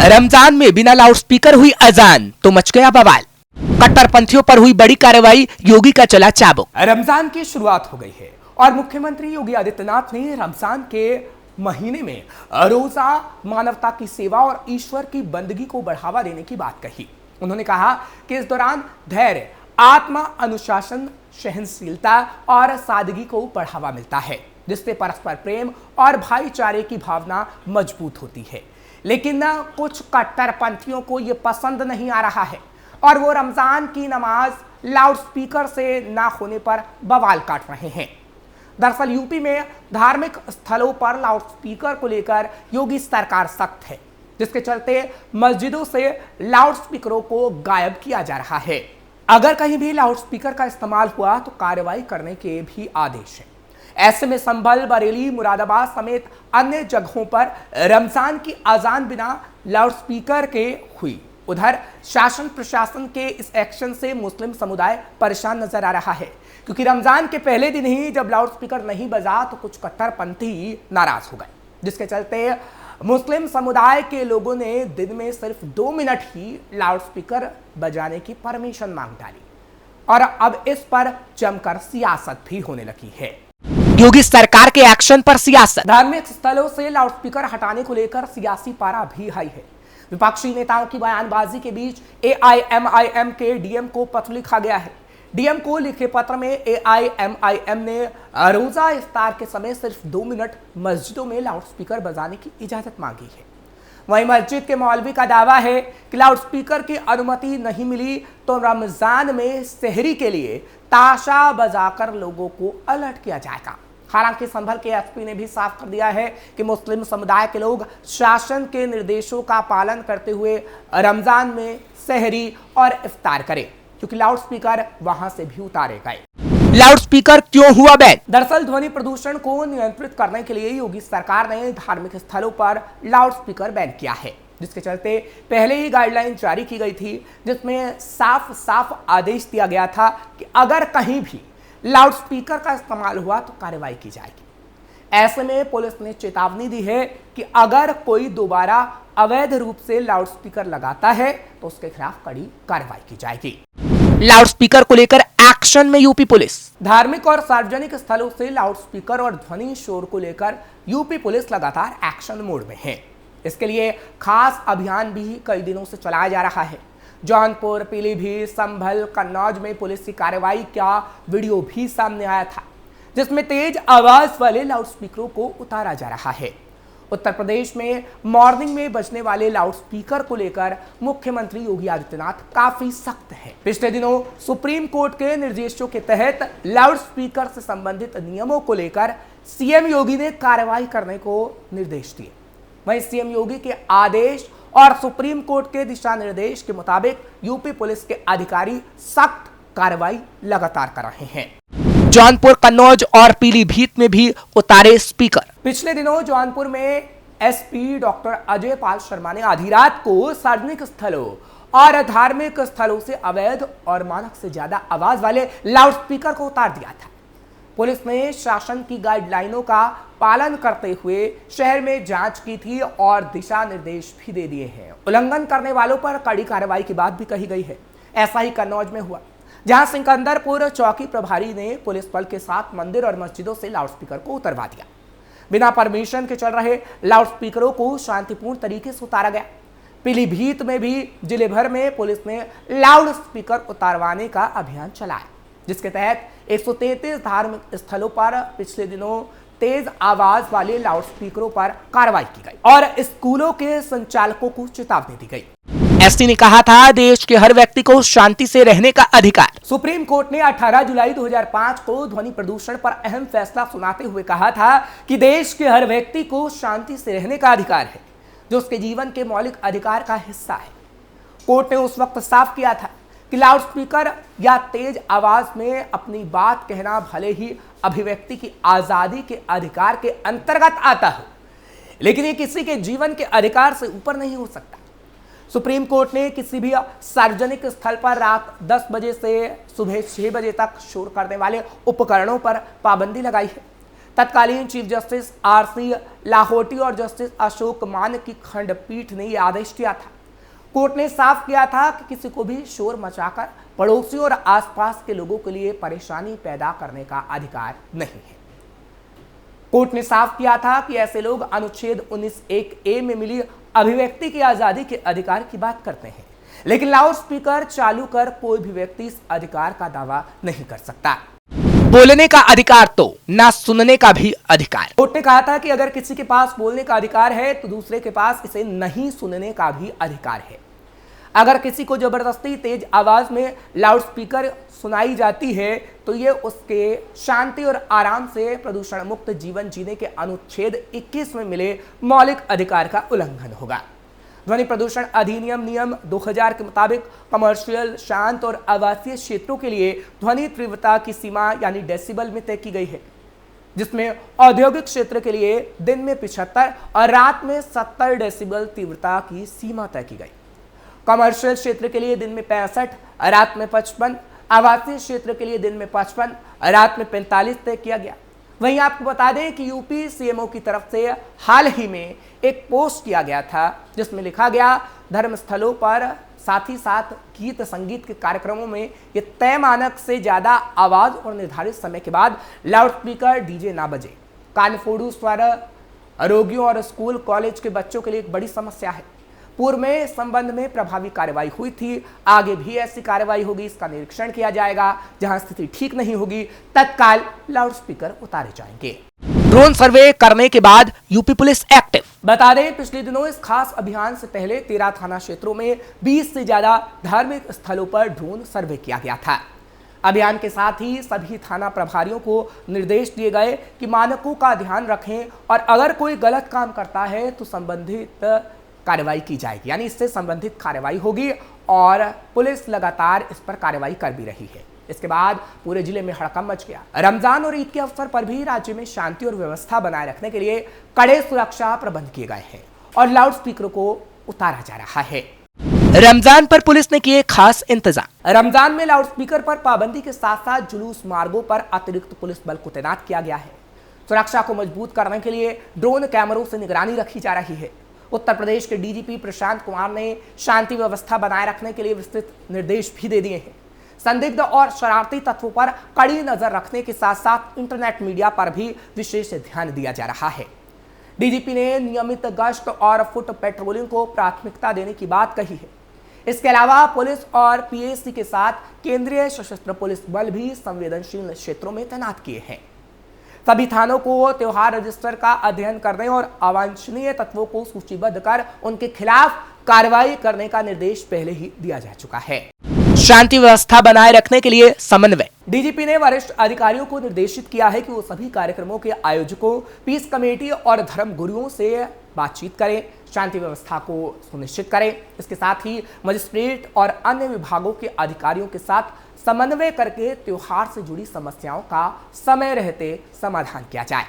रमजान में बिना लाउडस्पीकर हुई अजान तो मच गया बवाल। कट्टरपंथियों पर हुई बड़ी कार्रवाई, योगी का चला चाबुक। रमजान की शुरुआत हो गई है और मुख्यमंत्री योगी आदित्यनाथ ने रमजान के महीने में रोजा मानवता की सेवा और ईश्वर की बंदगी को बढ़ावा देने की बात कही। उन्होंने कहा कि इस दौरान धैर्य, आत्मा अनुशासन, सहनशीलता और सादगी को बढ़ावा मिलता है, जिससे परस्पर प्रेम और भाईचारे की भावना मजबूत होती है। लेकिन कुछ कट्टरपंथियों को यह पसंद नहीं आ रहा है और वो रमजान की नमाज लाउडस्पीकर से ना होने पर बवाल काट रहे हैं। दरअसल यूपी में धार्मिक स्थलों पर लाउडस्पीकर को लेकर योगी सरकार सख्त है, जिसके चलते मस्जिदों से लाउडस्पीकरों को गायब किया जा रहा है। अगर कहीं भी लाउडस्पीकर का इस्तेमाल हुआ तो कार्रवाई करने के भी आदेश हैं। ऐसे में संभल, बरेली, मुरादाबाद समेत अन्य जगहों पर रमजान की अजान बिना लाउडस्पीकर के हुई। उधर शासन प्रशासन के इस एक्शन से मुस्लिम समुदाय परेशान नजर आ रहा है, क्योंकि रमजान के पहले दिन ही जब लाउडस्पीकर नहीं बजा तो कुछ कट्टरपंथी नाराज हो गए, जिसके चलते मुस्लिम समुदाय के लोगों ने दिन में सिर्फ 2 मिनट ही लाउडस्पीकर बजाने की परमिशन मांग डाली और अब इस पर जमकर सियासत भी होने लगी है। योगी सरकार के एक्शन पर सियासत। धार्मिक स्थलों से लाउडस्पीकर हटाने को लेकर सियासी पारा भी हाई है। विपक्षी नेताओं की बयानबाजी के बीच एआईएमआईएम के डीएम को पत्र लिखा गया है। डीएम को लिखे पत्र में एआईएमआईएम ने रोजा इफ्तार के समय सिर्फ 2 मिनट मस्जिदों में लाउडस्पीकर बजाने की इजाजत मांगी है। वहीं मस्जिद के मौलवी का दावा है कि लाउडस्पीकर की अनुमति नहीं मिली तो रमजान में सहरी के लिए ताशा बजाकर लोगों को अलर्ट किया जाएगा। हालांकि संभल के एसपी ने भी साफ कर दिया है कि मुस्लिम समुदाय के लोग शासन के निर्देशों का पालन करते हुए रमजान में सहरी और इफ्तार करें, क्योंकि लाउडस्पीकर वहां से भी उतारे गए। लाउडस्पीकर क्यों हुआ बैन? दरअसल ध्वनि प्रदूषण को नियंत्रित करने के लिए योगी सरकार ने धार्मिक स्थलों पर लाउडस्पीकर बैन किया है, जिसके चलते पहले ही गाइडलाइन जारी की गई थी, जिसमें साफ साफ आदेश दिया गया था कि अगर कहीं भी लाउडस्पीकर का इस्तेमाल हुआ तो कार्रवाई की जाएगी। ऐसे में पुलिस ने चेतावनी दी है कि अगर कोई दोबारा अवैध रूप से लाउडस्पीकर लगाता है तो उसके खिलाफ कड़ी कार्रवाई की जाएगी। लाउडस्पीकर को लेकर एक्शन में यूपी पुलिस। धार्मिक और सार्वजनिक स्थलों से लाउडस्पीकर और ध्वनि शोर को लेकर यूपी पुलिस लगातार एक्शन मोड में है। इसके लिए खास अभियान भी कई दिनों से चलाया जा रहा है। जौनपुर, पीलीभीत, संभल, कन्नौज में पुलिस की कार्रवाई का वीडियो भी सामने आया था, जिसमें तेज आवाज वाले लाउडस्पीकरों को उतारा जा रहा है। उत्तर प्रदेश में मॉर्निंग में बजने वाले लाउडस्पीकर को लेकर मुख्यमंत्री योगी आदित्यनाथ काफी सख्त हैं। पिछले दिनों सुप्रीम कोर्ट के निर्देशों के तहत लाउडस्पीकर से संबंधित नियमों को लेकर सीएम योगी ने कार्रवाई करने को निर्देश दिए। वहीं सीएम योगी के आदेश और सुप्रीम कोर्ट के दिशा निर्देश के मुताबिक यूपी पुलिस के अधिकारी सख्त कार्रवाई लगातार कर रहे हैं। जौनपुर, कन्नौज और पीलीभीत में भी उतारे स्पीकर। पिछले दिनों जौनपुर में एसपी डॉक्टर अजय पाल शर्मा ने आधी रात को सार्वजनिक स्थलों और धार्मिक स्थलों से अवैध और मानक से ज्यादा आवाज वाले लाउडस्पीकर को उतार दिया था। पुलिस ने शासन की गाइडलाइनों का पालन करते हुए शहर में जांच की थी और दिशा निर्देश भी दे दिए हैं। उल्लंघन करने वालों पर कड़ी कार्रवाई की बात भी कही गई है। ऐसा ही कन्नौज में हुआ, जहां सिकंदरपुर चौकी प्रभारी ने पुलिस बल के साथ मंदिर और मस्जिदों से लाउडस्पीकर को उतरवा दिया। बिना परमिशन के चल रहे लाउडस्पीकरों को शांतिपूर्ण तरीके से उतारा गया। पीलीभीत में भी जिले भर में पुलिस ने लाउडस्पीकर उतारवाने का अभियान चलाया, जिसके तहत 133 धार्मिक स्थलों पर पिछले दिनों तेज आवाज वाले लाउडस्पीकरों पर कार्रवाई की गई और स्कूलों के संचालकों को चेतावनी दी गई। एसपी ने कहा था, देश के हर व्यक्ति को शांति से रहने का अधिकार। सुप्रीम कोर्ट ने 18 जुलाई 2005 को ध्वनि प्रदूषण पर अहम फैसला सुनाते हुए कहा था कि देश के हर व्यक्ति को शांति से रहने का अधिकार है, जो उसके जीवन के मौलिक अधिकार का हिस्सा है। कोर्ट ने उस वक्त साफ किया था कि लाउडस्पीकर या तेज आवाज में अपनी बात कहना भले ही अभिव्यक्ति की आजादी के अधिकार के अंतर्गत आता हो, लेकिन ये किसी के जीवन के अधिकार से ऊपर नहीं हो सकता। सुप्रीम कोर्ट ने किसी भी सार्वजनिक स्थल पर रात 10 बजे से सुबह 6 बजे तक शोर करने वाले उपकरणों पर पाबंदी लगाई है। तत्कालीन चीफ जस्टिस आरसी लाहोटी और जस्टिस अशोक मान की खंडपीठ ने यह आदेश दिया था। कोर्ट ने साफ किया था कि किसी को भी शोर मचाकर पड़ोसियों और आसपास के लोगों के लिए परेशानी पैदा करने का अधिकार नहीं है। कोर्ट ने साफ किया था कि ऐसे लोग अनुच्छेद 19(1)(a) में मिली अभिव्यक्ति की आजादी के अधिकार की बात करते हैं, लेकिन लाउड स्पीकर चालू कर कोई भी व्यक्ति इस अधिकार का दावा नहीं कर सकता। बोलने का अधिकार तो ना सुनने का भी अधिकार। कोर्ट ने कहा था कि अगर किसी के पास बोलने का अधिकार है तो दूसरे के पास इसे नहीं सुनने का भी अधिकार है। अगर किसी को जबरदस्ती तेज आवाज में लाउड स्पीकर सुनाई जाती है तो ये उसके शांति और आराम से प्रदूषण मुक्त जीवन जीने के अनुच्छेद 21 में मिले मौलिक अधिकार का उल्लंघन होगा। ध्वनि प्रदूषण अधिनियम नियम 2000 के मुताबिक कमर्शियल, शांत और आवासीय क्षेत्रों के लिए ध्वनि तीव्रता की सीमा यानी डेसिबल में तय की गई है, जिसमें औद्योगिक क्षेत्र के लिए दिन में 75 और रात में 70 डेसिबल तीव्रता की सीमा तय की गई। कमर्शियल क्षेत्र के लिए दिन में 65, रात में 55, आवासीय क्षेत्र के लिए दिन में 55, रात में 45 तय किया गया। वहीं आपको बता दें कि यूपी सीएमओ की तरफ से हाल ही में एक पोस्ट किया गया था जिसमें लिखा गया, धर्मस्थलों पर साथ ही साथ गीत संगीत के कार्यक्रमों में ये तय मानक से ज्यादा आवाज और निर्धारित समय के बाद लाउड स्पीकर डीजे ना बजे। कानफोड़ू स्वर रोगियों और स्कूल कॉलेज के बच्चों के लिए एक बड़ी समस्या है। पूर्व में इस संबंध में प्रभावी कार्रवाई हुई थी, आगे भी ऐसी कार्रवाई होगी, इसका निरीक्षण किया जाएगा। जहां स्थिति ठीक नहीं होगी तत्काल लाउड स्पीकर उतारे जाएंगे। ड्रोन सर्वे करने के बाद यूपी पुलिस एक्टिव। बता दें, पिछले दिनों इस खास अभियान से पहले 13 थाना क्षेत्रों में 20 से ज्यादा धार्मिक स्थलों पर ड्रोन सर्वे किया गया था। अभियान के साथ ही सभी थाना प्रभारियों को निर्देश दिए गए कि मानकों का ध्यान रखें और अगर कोई गलत काम करता है तो संबंधित कार्रवाई की जाएगी, यानी इससे संबंधित कार्रवाई होगी और पुलिस लगातार इस पर कार्रवाई कर भी रही है। इसके बाद पूरे जिले में हड़कंप मच गया। रमजान और ईद के अवसर पर भी राज्य में शांति और व्यवस्था बनाए रखने के लिए कड़े सुरक्षा प्रबंध किए गए हैं और लाउड स्पीकर को उतारा जा रहा है। रमजान पर पुलिस ने किए खास इंतजाम। रमजान में लाउड स्पीकर पर पाबंदी के साथ साथ जुलूस मार्गों पर अतिरिक्त पुलिस बल को तैनात किया गया है। सुरक्षा को मजबूत करने के लिए ड्रोन कैमरों से निगरानी रखी जा रही है। उत्तर प्रदेश के डीजीपी प्रशांत कुमार ने शांति व्यवस्था बनाए रखने के लिए विस्तृत निर्देश भी दे दिए हैं। संदिग्ध और शरारती तत्वों पर कड़ी नजर रखने के साथ साथ इंटरनेट मीडिया पर भी विशेष ध्यान दिया जा रहा है। डीजीपी ने नियमित गश्त और फुट पेट्रोलिंग को प्राथमिकता देने की बात कही है। इसके अलावा पुलिस और पीएसी के साथ केंद्रीय सशस्त्र पुलिस बल भी संवेदनशील क्षेत्रों में तैनात किए हैं। सभी थानों को त्योहार रजिस्टर का अध्ययन करने और अवांछनीय तत्वों को सूचीबद्ध कर उनके खिलाफ कार्रवाई करने का निर्देश पहले ही दिया जा चुका है। शांति व्यवस्था बनाए रखने के लिए समन्वय। डीजीपी ने वरिष्ठ अधिकारियों को निर्देशित किया है कि वो सभी कार्यक्रमों के आयोजकों, पीस कमेटी और धर्म गुरुओं से बातचीत करें, शांति व्यवस्था को सुनिश्चित करें। इसके साथ ही मजिस्ट्रेट और अन्य विभागों के अधिकारियों के साथ समन्वय करके त्योहार से जुड़ी समस्याओं का समय रहते समाधान किया जाए।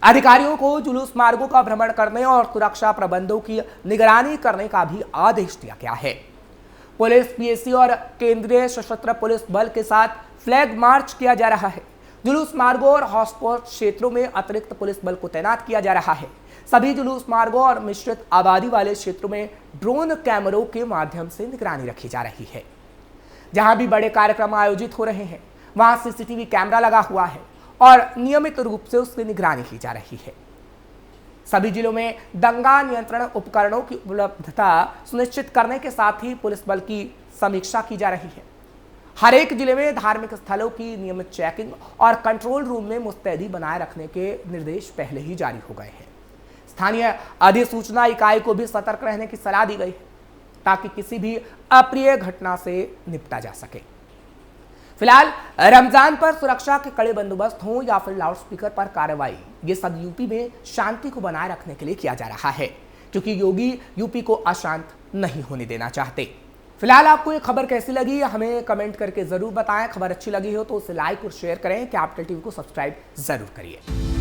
अधिकारियों को जुलूस मार्गों का भ्रमण करने और सुरक्षा प्रबंधों की निगरानी करने का भी आदेश दिया गया है। पुलिस, पीएसी और केंद्रीय सशस्त्र पुलिस बल के साथ फ्लैग मार्च किया जा रहा है। जुलूस मार्गों और हॉटस्पॉट क्षेत्रों में अतिरिक्त पुलिस बल को तैनात किया जा रहा है। सभी जुलूस मार्गों और मिश्रित आबादी वाले क्षेत्रों में ड्रोन कैमरों के माध्यम से निगरानी रखी जा रही है। जहां भी बड़े कार्यक्रम आयोजित हो रहे हैं वहां सीसीटीवी कैमरा लगा हुआ है और नियमित रूप से उसकी निगरानी की जा रही है। सभी जिलों में दंगा नियंत्रण उपकरणों की उपलब्धता सुनिश्चित करने के साथ ही पुलिस बल की समीक्षा की जा रही है। हर एक जिले में धार्मिक स्थलों की नियमित चेकिंग और कंट्रोल रूम में मुस्तैदी बनाए रखने के निर्देश पहले ही जारी हो गए हैं। स्थानीय अधिसूचना इकाई को भी सतर्क रहने की सलाह दी गई है ताकि किसी भी अप्रिय घटना से निपटा जा सके। फिलहाल रमजान पर सुरक्षा के कड़े बंदोबस्त हों या फिर लाउडस्पीकर पर कार्रवाई, ये सब यूपी में शांति को बनाए रखने के लिए किया जा रहा है, क्योंकि योगी यूपी को अशांत नहीं होने देना चाहते। फिलहाल आपको ये खबर कैसी लगी हमें कमेंट करके जरूर बताएं। खबर अच्छी लगी हो तो उसे लाइक और शेयर करें। कैपिटल टीवी को सब्सक्राइब जरूर करिए।